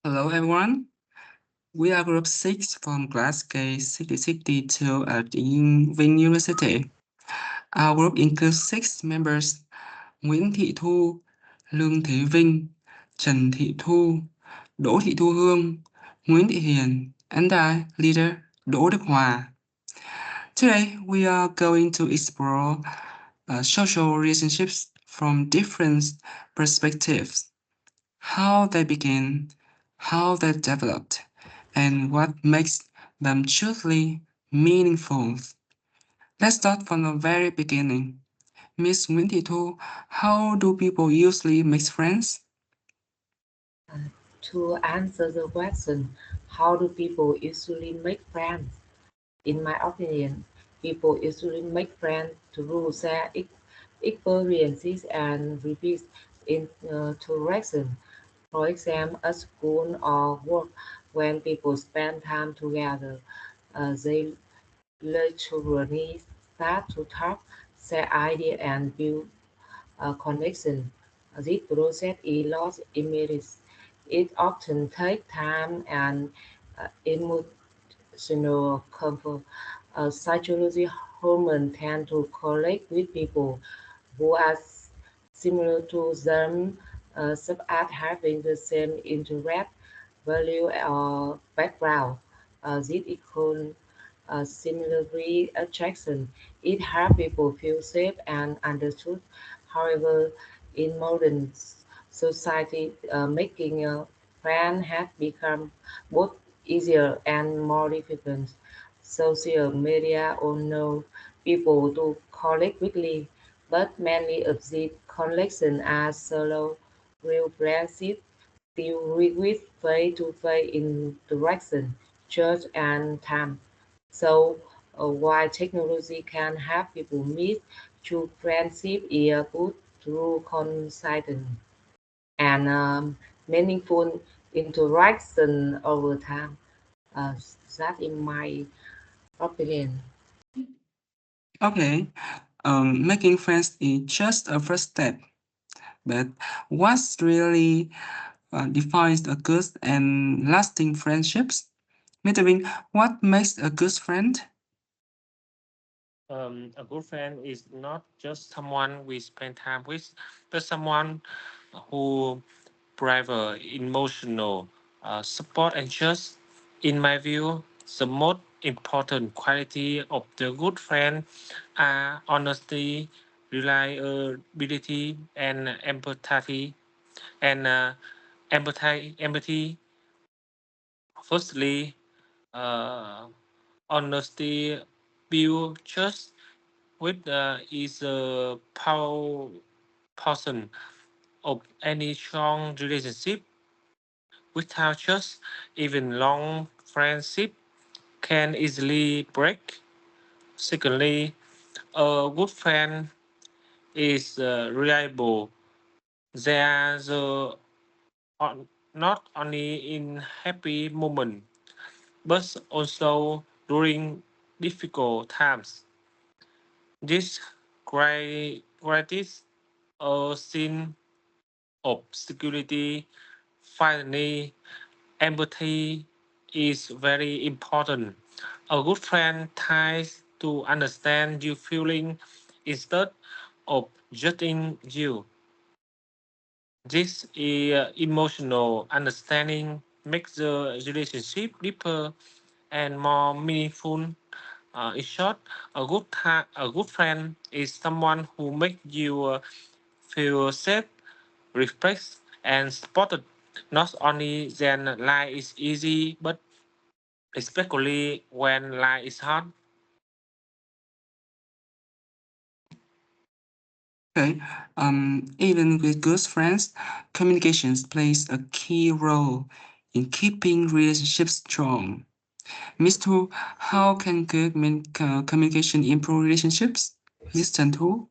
Hello everyone, we are group 6 from class K6062 at Vinh University. Our group includes 6 members: Nguyễn Thị Thu, Lương Thế Vinh, Trần Thị Thu, Đỗ Thị Thu Hương, Nguyễn Thị Hiền, and I, leader Đỗ Đức Hòa. Today we are going to explore social relationships from different perspectives. How they begin, how they developed, and what makes them truly meaningful. Let's start from the very beginning. Miss Nguyễn Thị Thu, how do people usually make friends? To answer the question, how do people usually make friends? In my opinion, people usually make friends through share experiences and repeat interaction. For example, at school or work, when people spend time together, they literally start to talk, share ideas, and build a connection. This process is not immediate. It often takes time and emotional comfort. Psychology hormones tend to correlate with people who are similar to them, such as having the same interest, value, or background. This equals similarly attraction. It helps people feel safe and understood. However, in modern society, making a friend has become both easier and more difficult. Social media allow people to connect quickly, but many of these connections are shallow, real friendships still require face-to-face interaction, trust, and time. So, while technology can help people meet, true friendship is built through consistent and meaningful interaction over time. Uh, that in my opinion. Okay, making friends is just a first step, but what really defines a good and lasting friendships? Mr. Vinh, what makes a good friend? A good friend is not just someone we spend time with, but someone who provide emotional support and trust. In my view, the most important quality of the good friend are honesty, reliability, and empathy. And empathy. Firstly, uh, honesty build trust with is a power person of any strong relationship. Without trust, even long friendship can easily break. Secondly, a good friend is reliable. They are not only in happy moment, but also during difficult times. This qualities are seen of security. Finally, empathy is very important. A good friend tries to understand your feeling instead of judging you. This emotional understanding makes the relationship deeper and more meaningful. In short, a good friend is someone who makes you feel safe, respected, and supported. Not only then life is easy, but especially when life is hard. Okay, even with good friends, communications plays a key role in keeping relationships strong. Miss Tu, how can good communication improve relationships? Miss Chen Tu?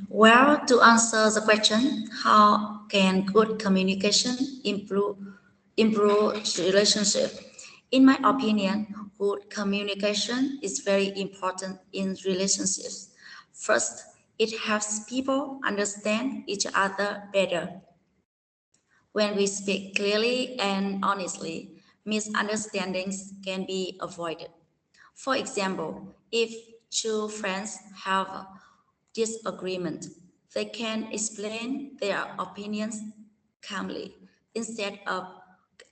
Well, to answer the question, how can good communication improve relationship? In my opinion, good communication is very important in relationships. First, it helps people understand each other better. When we speak clearly and honestly, misunderstandings can be avoided. For example, if two friends have a disagreement, they can explain their opinions calmly instead of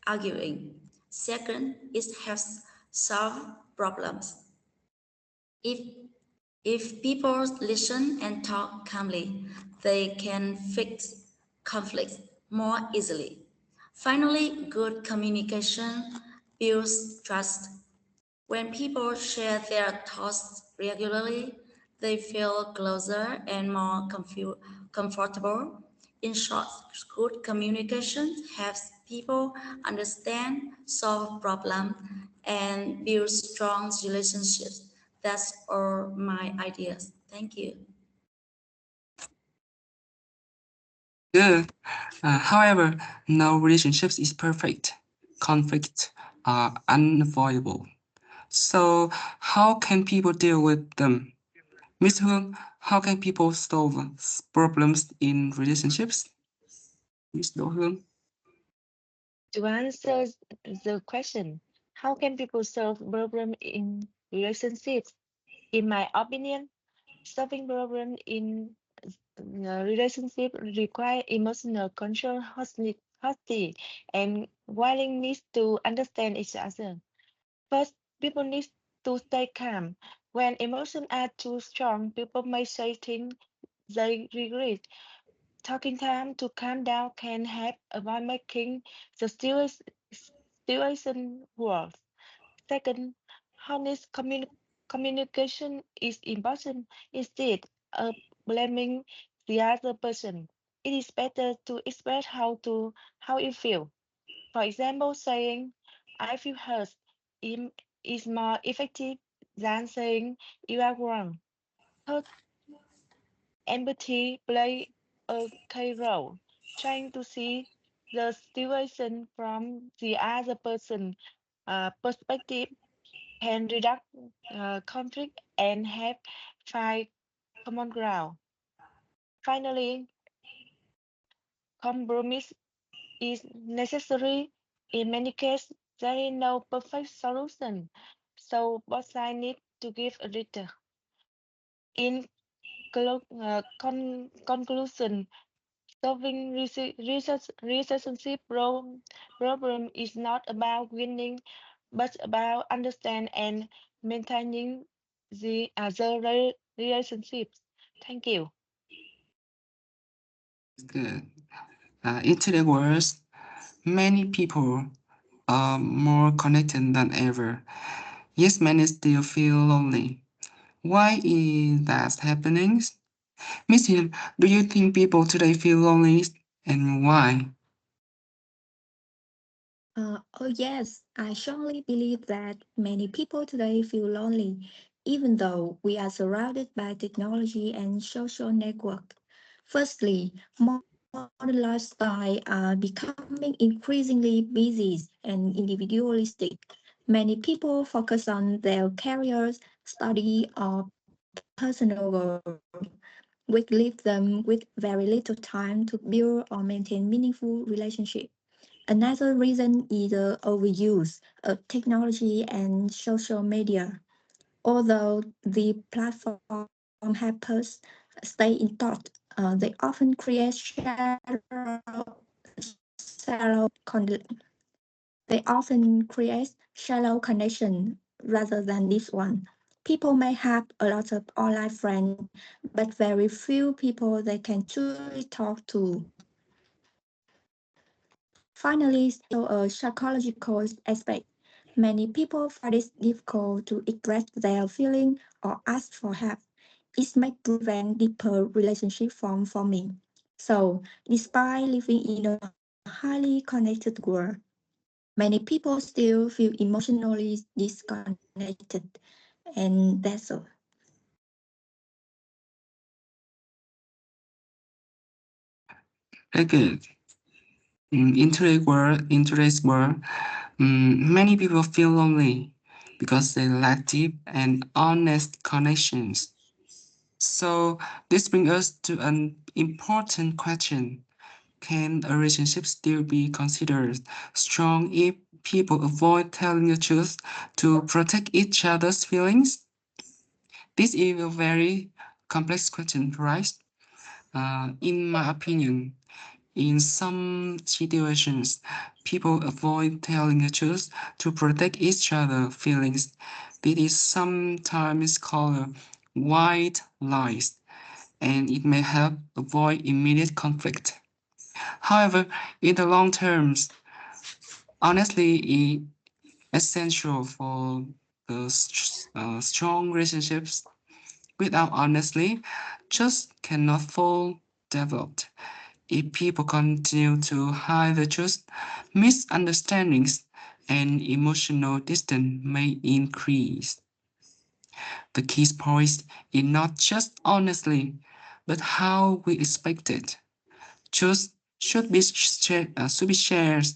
arguing. Second, it helps solve problems. If if people listen and talk calmly, they can fix conflicts more easily. Finally, good communication builds trust. When people share their thoughts regularly, they feel closer and more comfortable. In short, good communication helps people understand, solve problems, and build strong relationships. That's all my ideas. Thank you. Good. However, no relationships is perfect. Conflicts are unavoidable. So, how can people deal with them? Miss Hương, how can people solve problems in relationships? Miss Đỗ Hương. To answer the question, how can people solve problems in relationships? In my opinion, solving problems in a relationship require emotional control, honesty, and willingness to understand each other. First, people need to stay calm. When emotions are too strong, people may say things they regret. Taking time to calm down can help avoid making the situation worse. Second, honest communication is important. Instead of blaming the other person, it is better to express how you feel. For example, saying "I feel hurt" im- is more effective than saying "you are wrong." Third, empathy play a key role. Trying to see the situation from the other person perspective can reduce conflict and help find common ground. Finally, compromise is necessary. In many cases, there is no perfect solution, so both sides need to give a little. In conclusion, solving relationship problem is not about winning, but about understanding and maintaining the other relationships. Thank you. Good. In today's world, many people are more connected than ever. Yes, many still feel lonely. Why is that happening? Miss Hill, do you think people today feel lonely and why? Oh, yes, I strongly believe that many people today feel lonely, even though we are surrounded by technology and social network. Firstly, modern lifestyles are becoming increasingly busy and individualistic. Many people focus on their careers, study, or personal goals, which leave them with very little time to build or maintain meaningful relationships. Another reason is the overuse of technology and social media. Although the platform help us stay in touch, they often create they often create shallow connection rather than this one. People may have a lot of online friends, but very few people they can truly talk to. Finally, still a psychological aspect. Many people find it difficult to express their feelings or ask for help. It may prevent deeper relationship from forming. So, despite living in a highly connected world, many people still feel emotionally disconnected, and that's all. Very good. In today's world, many people feel lonely because they lack deep and honest connections. So this brings us to an important question. can a relationship still be considered strong if people avoid telling the truth to protect each other's feelings? This is a very complex question, right? In my opinion, in some situations, people avoid telling the truth to protect each other's feelings. This is sometimes called white lies, and it may help avoid immediate conflict. However, in the long terms, honestly, it essential for the strong relationships. Without honesty, trust cannot full developed. If people continue to hide the truth, misunderstandings and emotional distance may increase. The key point is not just honestly, but how we expect it. Truth should be shared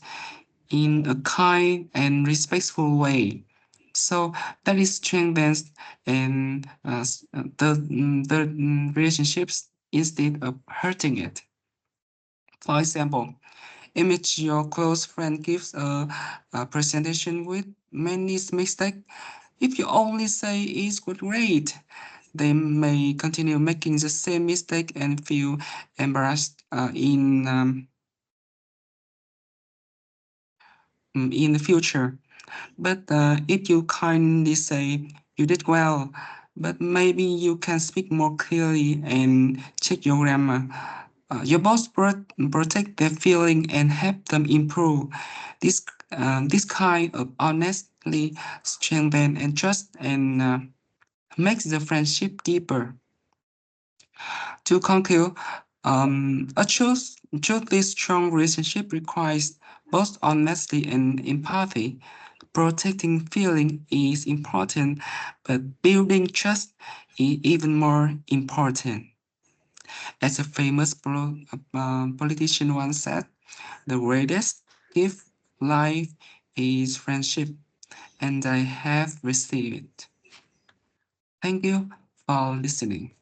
in a kind and respectful way. So that is strengthens and the relationships instead of hurting it. For example, image your close friend gives a presentation with many mistakes. If you only say it's great, they may continue making the same mistake and feel embarrassed in the future. But if you kindly say you did well, but maybe you can speak more clearly and check your grammar. Your boss protect their feeling and help them improve. This kind of honestly strengthen and trust and makes the friendship deeper. To conclude, truly strong relationship requires both honesty and empathy. Protecting feeling is important, but building trust is even more important. As a famous politician once said, the greatest gift life is friendship, and I have received it. Thank you for listening.